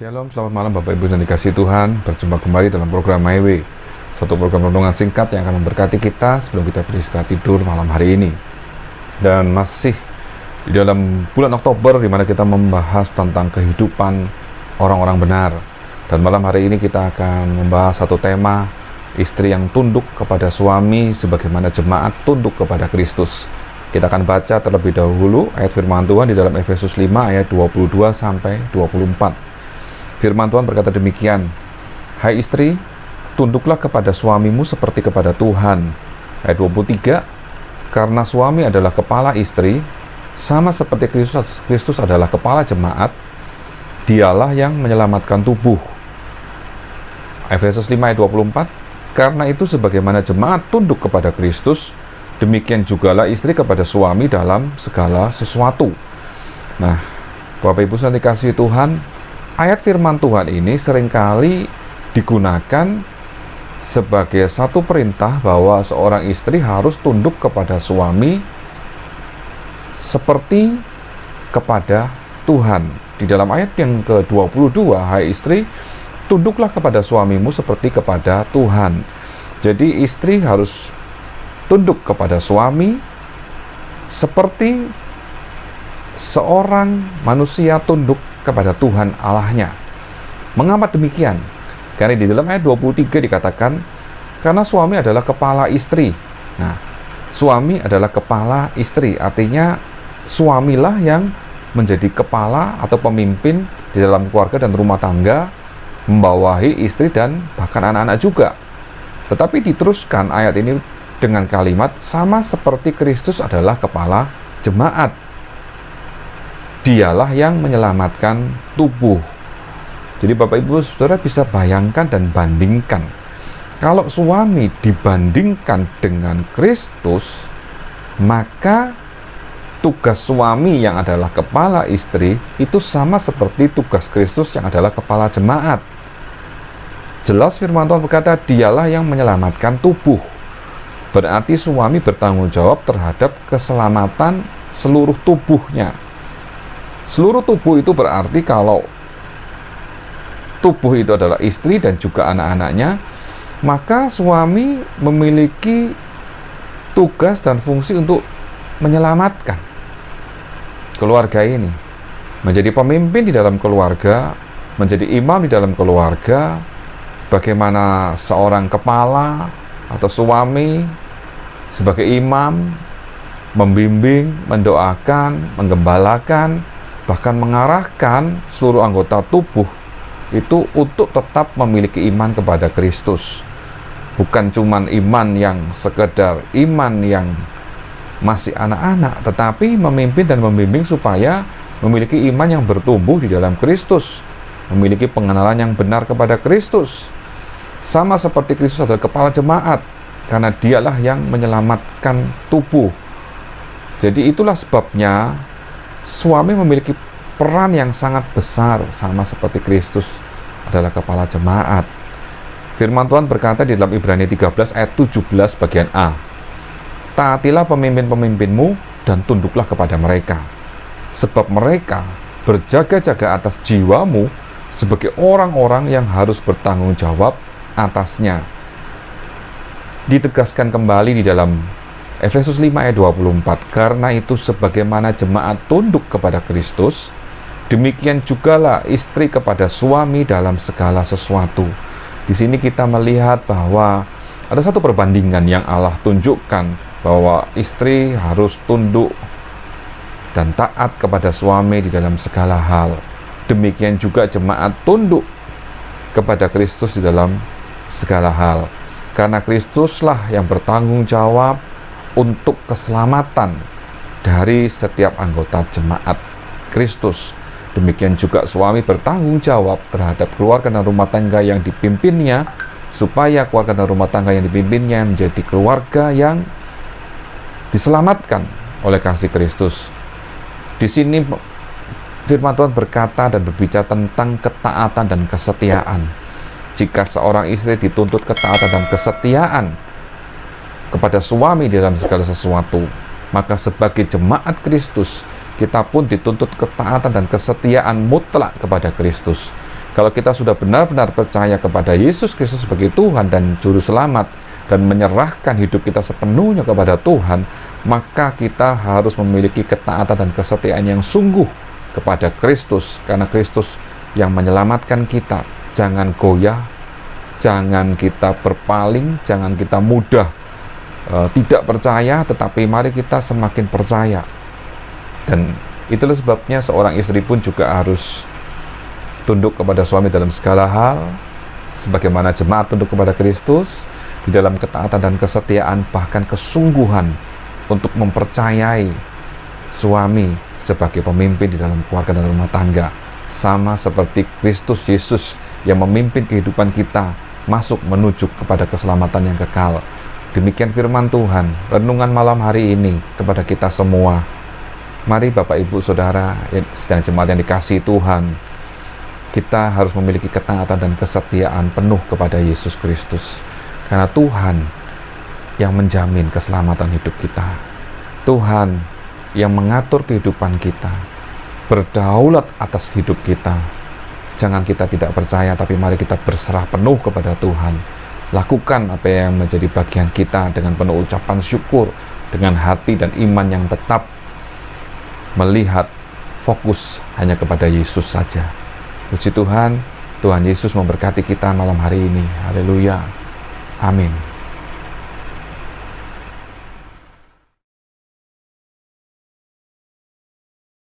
Shalom, selamat malam Bapak Ibu yang dikasihi Tuhan. Berjumpa kembali dalam program My Way, satu program renungan singkat yang akan memberkati kita sebelum kita beristirahat tidur malam hari ini. Dan masih di dalam bulan Oktober, di mana kita membahas tentang kehidupan orang-orang benar. Dan malam hari ini kita akan membahas satu tema, istri yang tunduk kepada suami sebagaimana jemaat tunduk kepada Kristus. Kita akan baca terlebih dahulu ayat firman Tuhan di dalam Efesus 5 ayat 22 sampai 24. Firman Tuhan berkata demikian, "Hai istri, tunduklah kepada suamimu seperti kepada Tuhan." Ayat 23, "Karena suami adalah kepala istri, sama seperti Kristus adalah kepala jemaat, dialah yang menyelamatkan tubuh." Efesus 5 ayat 24, "Karena itu sebagaimana jemaat tunduk kepada Kristus, demikian jugalah istri kepada suami dalam segala sesuatu." Nah, Bapak Ibu yang dikasihi Tuhan, ayat firman Tuhan ini seringkali digunakan sebagai satu perintah bahwa seorang istri harus tunduk kepada suami seperti kepada Tuhan. Di dalam ayat yang ke-22, "Hai istri, tunduklah kepada suamimu seperti kepada Tuhan." Jadi istri harus tunduk kepada suami seperti seorang manusia tunduk kepada Tuhan Allahnya. Mengapa demikian? Karena di dalam ayat 23 dikatakan, karena suami adalah kepala istri. Nah, suami adalah kepala istri, artinya suamilah yang menjadi kepala atau pemimpin di dalam keluarga dan rumah tangga, membawahi istri dan bahkan anak-anak juga. Tetapi diteruskan ayat ini dengan kalimat, sama seperti Kristus adalah kepala jemaat, dialah yang menyelamatkan tubuh. Jadi Bapak Ibu Saudara bisa bayangkan dan bandingkan, kalau suami dibandingkan dengan Kristus, maka tugas suami yang adalah kepala istri itu sama seperti tugas Kristus yang adalah kepala jemaat. Jelas firman Tuhan berkata, dialah yang menyelamatkan tubuh. Berarti suami bertanggung jawab terhadap keselamatan seluruh tubuhnya. Seluruh tubuh itu berarti kalau tubuh itu adalah istri dan juga anak-anaknya, maka suami memiliki tugas dan fungsi untuk menyelamatkan keluarga ini, menjadi pemimpin di dalam keluarga, menjadi imam di dalam keluarga, bagaimana seorang kepala atau suami sebagai imam membimbing, mendoakan, menggembalakan, bahkan mengarahkan seluruh anggota tubuh itu untuk tetap memiliki iman kepada Kristus. Bukan cuma iman yang sekedar iman yang masih anak-anak, tetapi memimpin dan membimbing supaya memiliki iman yang bertumbuh di dalam Kristus, memiliki pengenalan yang benar kepada Kristus. Sama seperti Kristus adalah kepala jemaat, karena dialah yang menyelamatkan tubuh. Jadi itulah sebabnya suami memiliki peran yang sangat besar, sama seperti Kristus adalah kepala jemaat. Firman Tuhan berkata di dalam Ibrani 13 ayat 17 bagian A, "Taatilah pemimpin-pemimpinmu dan tunduklah kepada mereka, sebab mereka berjaga-jaga atas jiwamu sebagai orang-orang yang harus bertanggung jawab atasnya." Ditegaskan kembali di dalam Efesus 5 ayat 24, "Karena itu sebagaimana jemaat tunduk kepada Kristus, demikian jugalah istri kepada suami dalam segala sesuatu." Di sini kita melihat bahwa ada satu perbandingan yang Allah tunjukkan, bahwa istri harus tunduk dan taat kepada suami di dalam segala hal. Demikian juga jemaat tunduk kepada Kristus di dalam segala hal. Karena Kristuslah yang bertanggung jawab untuk keselamatan dari setiap anggota jemaat Kristus. Demikian juga suami bertanggung jawab terhadap keluarga dan rumah tangga yang dipimpinnya, supaya keluarga dan rumah tangga yang dipimpinnya menjadi keluarga yang diselamatkan oleh kasih Kristus. Di sini firman Tuhan berkata dan berbicara tentang ketaatan dan kesetiaan. Jika seorang istri dituntut ketaatan dan kesetiaan kepada suami dalam segala sesuatu, maka sebagai jemaat Kristus, kita pun dituntut ketaatan dan kesetiaan mutlak kepada Kristus. Kalau kita sudah benar-benar percaya kepada Yesus Kristus sebagai Tuhan dan Juru Selamat, dan menyerahkan hidup kita sepenuhnya kepada Tuhan, maka kita harus memiliki ketaatan dan kesetiaan yang sungguh kepada Kristus, karena Kristus yang menyelamatkan kita. Jangan goyah, jangan kita berpaling, jangan kita mudah tidak percaya, tetapi mari kita semakin percaya. Dan itulah sebabnya seorang istri pun juga harus tunduk kepada suami dalam segala hal, sebagaimana jemaat tunduk kepada Kristus, di dalam ketaatan dan kesetiaan, bahkan kesungguhan untuk mempercayai suami sebagai pemimpin di dalam keluarga dan rumah tangga, sama seperti Kristus Yesus yang memimpin kehidupan kita masuk menuju kepada keselamatan yang kekal. Demikian firman Tuhan, renungan malam hari ini kepada kita semua. Mari Bapak Ibu Saudara sedang jemaat yang dikasihi Tuhan, kita harus memiliki ketaatan dan kesetiaan penuh kepada Yesus Kristus. Karena Tuhan yang menjamin keselamatan hidup kita. Tuhan yang mengatur kehidupan kita, berdaulat atas hidup kita. Jangan kita tidak percaya, tapi mari kita berserah penuh kepada Tuhan. Lakukan apa yang menjadi bagian kita dengan penuh ucapan syukur, dengan hati dan iman yang tetap melihat fokus hanya kepada Yesus saja. Puji Tuhan, Tuhan Yesus memberkati kita malam hari ini. Haleluya. Amin.